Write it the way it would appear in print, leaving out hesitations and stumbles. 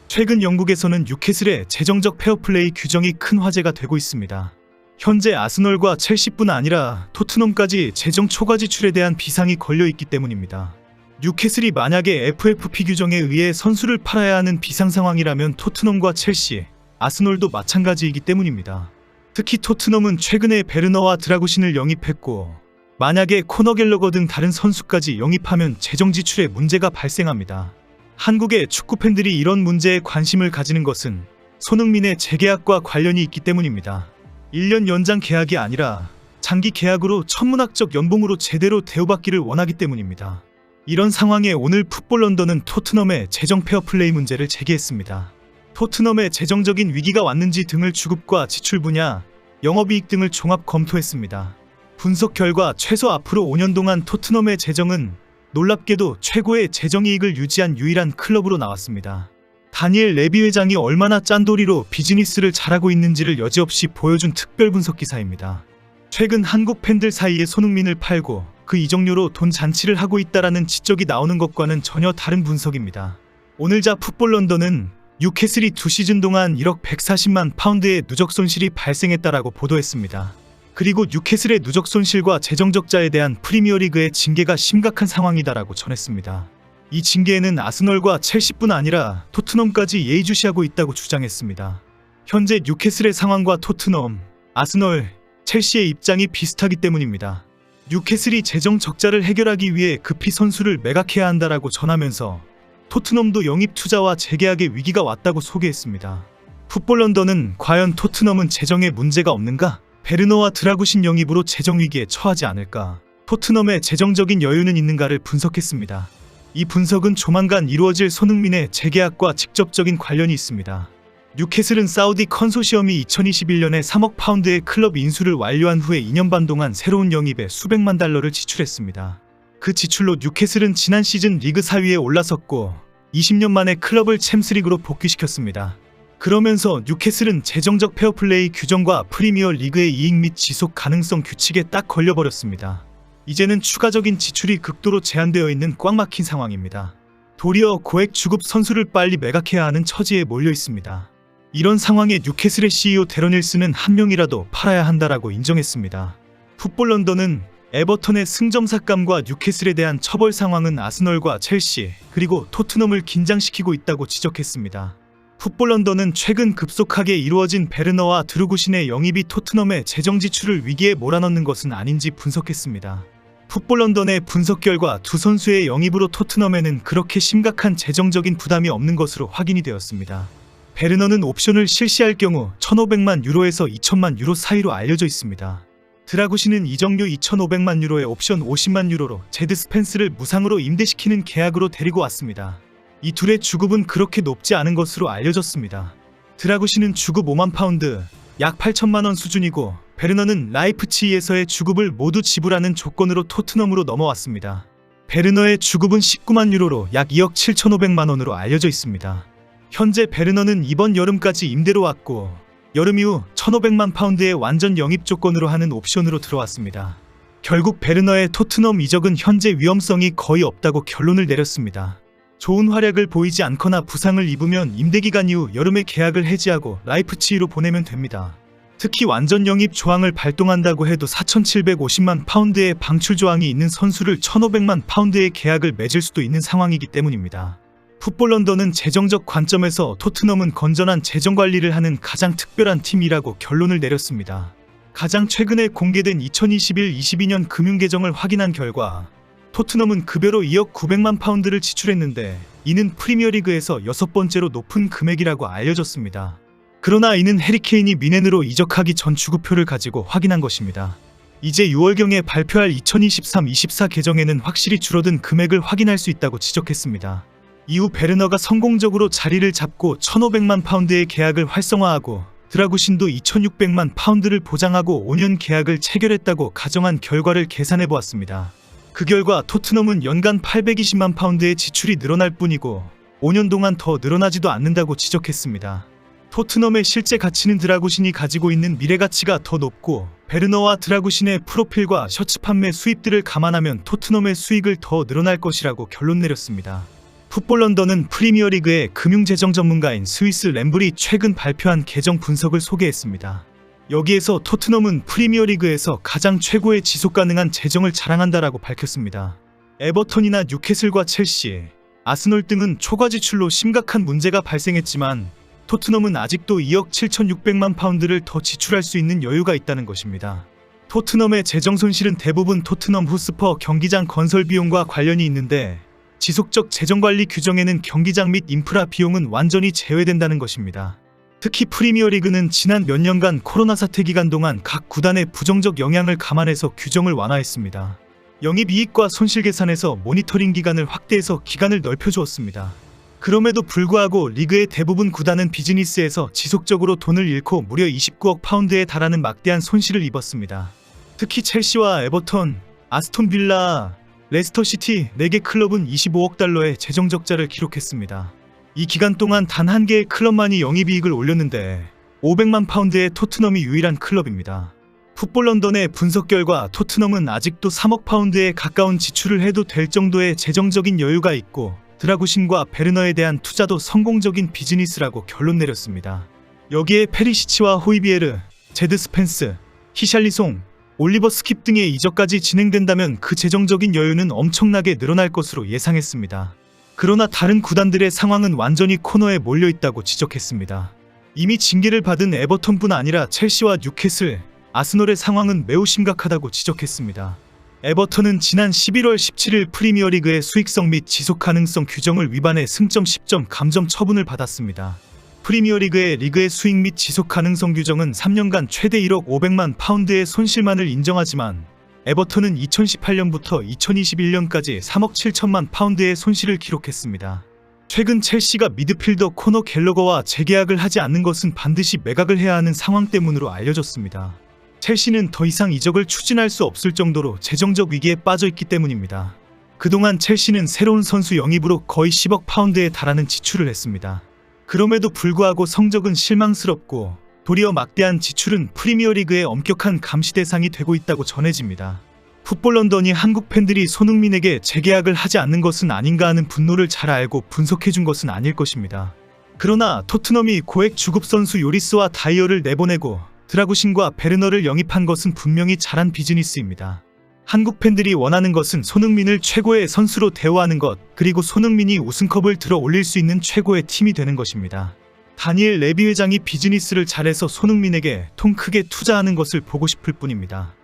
최근 영국에서는 뉴캐슬의 재정적 페어플레이 규정이 큰 화제가 되고 있습니다. 현재 아스널과 첼시뿐 아니라 토트넘까지 재정 초과 지출에 대한 비상이 걸려있기 때문입니다. 뉴캐슬이 만약에 FFP 규정에 의해 선수를 팔아야 하는 비상 상황이라면 토트넘과 첼시, 아스널도 마찬가지이기 때문입니다. 특히 토트넘은 최근에 베르너와 드라구신을 영입했고 만약에 코너 갤러거 등 다른 선수까지 영입하면 재정 지출에 문제가 발생합니다. 한국의 축구 팬들이 이런 문제에 관심을 가지는 것은 손흥민의 재계약과 관련이 있기 때문입니다. 1년 연장 계약이 아니라 장기 계약으로 천문학적 연봉으로 제대로 대우받기를 원하기 때문입니다. 이런 상황에 오늘 풋볼 런던은 토트넘의 재정 페어플레이 문제를 제기했습니다. 토트넘의 재정적인 위기가 왔는지 등을 주급과 지출 분야, 영업이익 등을 종합 검토했습니다. 분석 결과 최소 앞으로 5년 동안 토트넘의 재정은 놀랍게도 최고의 재정이익을 유지한 유일한 클럽으로 나왔습니다. 다니엘 레비 회장이 얼마나 짠돌이로 비즈니스를 잘하고 있는지를 여지없이 보여준 특별 분석 기사입니다. 최근 한국 팬들 사이에 손흥민을 팔고 그 이적료로 돈 잔치를 하고 있다라는 지적이 나오는 것과는 전혀 다른 분석입니다. 오늘자 풋볼 런던은 뉴캐슬이 2시즌 동안 1억 140만 파운드의 누적 손실이 발생했다라고 보도했습니다. 그리고 뉴캐슬의 누적 손실과 재정적자에 대한 프리미어리그의 징계가 심각한 상황이다라고 전했습니다. 이 징계에는 아스널과 첼시뿐 아니라 토트넘까지 예의주시하고 있다고 주장했습니다. 현재 뉴캐슬의 상황과 토트넘, 아스널, 첼시의 입장이 비슷하기 때문입니다. 뉴캐슬이 재정 적자를 해결하기 위해 급히 선수를 매각해야 한다라고 전하면서 토트넘도 영입 투자와 재계약의 위기가 왔다고 소개했습니다. 풋볼 런던은 과연 토트넘은 재정에 문제가 없는가? 베르너와 드라구신 영입으로 재정 위기에 처하지 않을까? 토트넘의 재정적인 여유는 있는가를 분석했습니다. 이 분석은 조만간 이루어질 손흥민의 재계약과 직접적인 관련이 있습니다. 뉴캐슬은 사우디 컨소시엄이 2021년에 3억 파운드의 클럽 인수를 완료한 후에 2년 반 동안 새로운 영입에 수백만 달러를 지출했습니다. 그 지출로 뉴캐슬은 지난 시즌 리그 4위에 올라섰고 20년 만에 클럽을 챔스리그로 복귀시켰습니다. 그러면서 뉴캐슬은 재정적 페어플레이 규정과 프리미어 리그의 이익 및 지속 가능성 규칙에 딱 걸려버렸습니다. 이제는 추가적인 지출이 극도로 제한되어 있는 꽉 막힌 상황입니다. 도리어 고액 주급 선수를 빨리 매각해야 하는 처지에 몰려 있습니다. 이런 상황에 뉴캐슬의 CEO 데런 힐스는 한 명이라도 팔아야 한다라고 인정했습니다. 풋볼 런던은 에버턴의 승점 삭감과 뉴캐슬에 대한 처벌 상황은 아스널과 첼시 그리고 토트넘을 긴장시키고 있다고 지적했습니다. 풋볼 런던은 최근 급속하게 이루어진 베르너와 드루구신의 영입이 토트넘의 재정 지출을 위기에 몰아넣는 것은 아닌지 분석했습니다. 풋볼 런던의 분석 결과 두 선수의 영입으로 토트넘에는 그렇게 심각한 재정적인 부담이 없는 것으로 확인이 되었습니다. 베르너는 옵션을 실시할 경우 1,500만 유로에서 2,000만 유로 사이로 알려져 있습니다. 드라구신은 이적료 2,500만 유로에 옵션 50만 유로로 제드 스펜스를 무상으로 임대시키는 계약으로 데리고 왔습니다. 이 둘의 주급은 그렇게 높지 않은 것으로 알려졌습니다. 드라구신은 주급 5만 파운드, 약 8천만 원 수준이고 베르너는 라이프치히에서의 주급을 모두 지불하는 조건으로 토트넘으로 넘어왔습니다. 베르너의 주급은 19만 유로로 약 2억 7,500만 원으로 알려져 있습니다. 현재 베르너는 이번 여름까지 임대로 왔고 여름 이후 1,500만 파운드의 완전 영입 조건으로 하는 옵션으로 들어왔습니다. 결국 베르너의 토트넘 이적은 현재 위험성이 거의 없다고 결론을 내렸습니다. 좋은 활약을 보이지 않거나 부상을 입으면 임대기간 이후 여름에 계약을 해지하고 라이프치히로 보내면 됩니다. 특히 완전 영입 조항을 발동한다고 해도 4,750만 파운드의 방출 조항이 있는 선수를 1,500만 파운드의 계약을 맺을 수도 있는 상황이기 때문입니다. 풋볼 런던은 재정적 관점에서 토트넘은 건전한 재정 관리를 하는 가장 특별한 팀이라고 결론을 내렸습니다. 가장 최근에 공개된 2021-22년 금융계정을 확인한 결과 토트넘은 급여로 2억 900만 파운드를 지출했는데 이는 프리미어리그에서 6번째로 높은 금액이라고 알려졌습니다. 그러나 이는 해리케인이 미넨으로 이적하기 전 주급표를 가지고 확인한 것입니다. 이제 6월경에 발표할 2023-24 계정에는 확실히 줄어든 금액을 확인할 수 있다고 지적했습니다. 이후 베르너가 성공적으로 자리를 잡고 1,500만 파운드의 계약을 활성화하고 드라구신도 2,600만 파운드를 보장하고 5년 계약을 체결했다고 가정한 결과를 계산해 보았습니다. 그 결과 토트넘은 연간 820만 파운드의 지출이 늘어날 뿐이고 5년 동안 더 늘어나지도 않는다고 지적했습니다. 토트넘의 실제 가치는 드라구신이 가지고 있는 미래 가치가 더 높고 베르너와 드라구신의 프로필과 셔츠 판매 수입들을 감안하면 토트넘의 수익을 더 늘어날 것이라고 결론 내렸습니다. 풋볼 런던은 프리미어리그의 금융재정 전문가인 스위스 램블이 최근 발표한 계정 분석을 소개했습니다. 여기에서 토트넘은 프리미어리그에서 가장 최고의 지속가능한 재정을 자랑한다라고 밝혔습니다. 에버턴이나 뉴캐슬과 첼시, 아스널 등은 초과 지출로 심각한 문제가 발생했지만 토트넘은 아직도 2억 7,600만 파운드를 더 지출할 수 있는 여유가 있다는 것입니다. 토트넘의 재정 손실은 대부분 토트넘 호스퍼 경기장 건설 비용과 관련이 있는데 지속적 재정관리 규정에는 경기장 및 인프라 비용은 완전히 제외된다는 것입니다. 특히 프리미어리그는 지난 몇 년간 코로나 사태 기간 동안 각 구단의 부정적 영향을 감안해서 규정을 완화했습니다. 영입이익과 손실계산에서 모니터링 기간을 확대해서 기간을 넓혀주었습니다. 그럼에도 불구하고 리그의 대부분 구단은 비즈니스에서 지속적으로 돈을 잃고 무려 29억 파운드에 달하는 막대한 손실을 입었습니다. 특히 첼시와 에버턴, 아스톤 빌라, 레스터시티 4개 클럽은 25억 달러의 재정 적자를 기록했습니다. 이 기간 동안 단 한 개의 클럽만이 영입이익을 올렸는데 500만 파운드의 토트넘이 유일한 클럽입니다. 풋볼 런던의 분석 결과 토트넘은 아직도 3억 파운드에 가까운 지출을 해도 될 정도의 재정적인 여유가 있고 드라구신과 베르너에 대한 투자도 성공적인 비즈니스라고 결론 내렸습니다. 여기에 페리시치와 호이비에르, 제드 스펜스, 히샬리송, 올리버 스킵 등의 이적까지 진행된다면 그 재정적인 여유는 엄청나게 늘어날 것으로 예상했습니다. 그러나 다른 구단들의 상황은 완전히 코너에 몰려있다고 지적했습니다. 이미 징계를 받은 에버턴뿐 아니라 첼시와 뉴캐슬, 아스널의 상황은 매우 심각하다고 지적했습니다. 에버턴은 지난 11월 17일 프리미어리그의 수익성 및 지속가능성 규정을 위반해 승점 10점 감점 처분을 받았습니다. 프리미어리그의 리그의 수익 및 지속가능성 규정은 3년간 최대 1억 500만 파운드의 손실만을 인정하지만 에버턴은 2018년부터 2021년까지 3억 7천만 파운드의 손실을 기록했습니다. 최근 첼시가 미드필더 코너 갤러거와 재계약을 하지 않는 것은 반드시 매각을 해야 하는 상황 때문으로 알려졌습니다. 첼시는 더 이상 이적을 추진할 수 없을 정도로 재정적 위기에 빠져 있기 때문입니다. 그동안 첼시는 새로운 선수 영입으로 거의 10억 파운드에 달하는 지출을 했습니다. 그럼에도 불구하고 성적은 실망스럽고 도리어 막대한 지출은 프리미어리그의 엄격한 감시 대상이 되고 있다고 전해집니다. 풋볼 런던이 한국 팬들이 손흥민에게 재계약을 하지 않는 것은 아닌가 하는 분노를 잘 알고 분석해준 것은 아닐 것입니다. 그러나 토트넘이 고액 주급 선수 요리스와 다이어를 내보내고 드라구신과 베르너를 영입한 것은 분명히 잘한 비즈니스입니다. 한국 팬들이 원하는 것은 손흥민을 최고의 선수로 대우하는 것, 그리고 손흥민이 우승컵을 들어 올릴 수 있는 최고의 팀이 되는 것입니다. 다니엘 레비 회장이 비즈니스를 잘해서 손흥민에게 통 크게 투자하는 것을 보고 싶을 뿐입니다.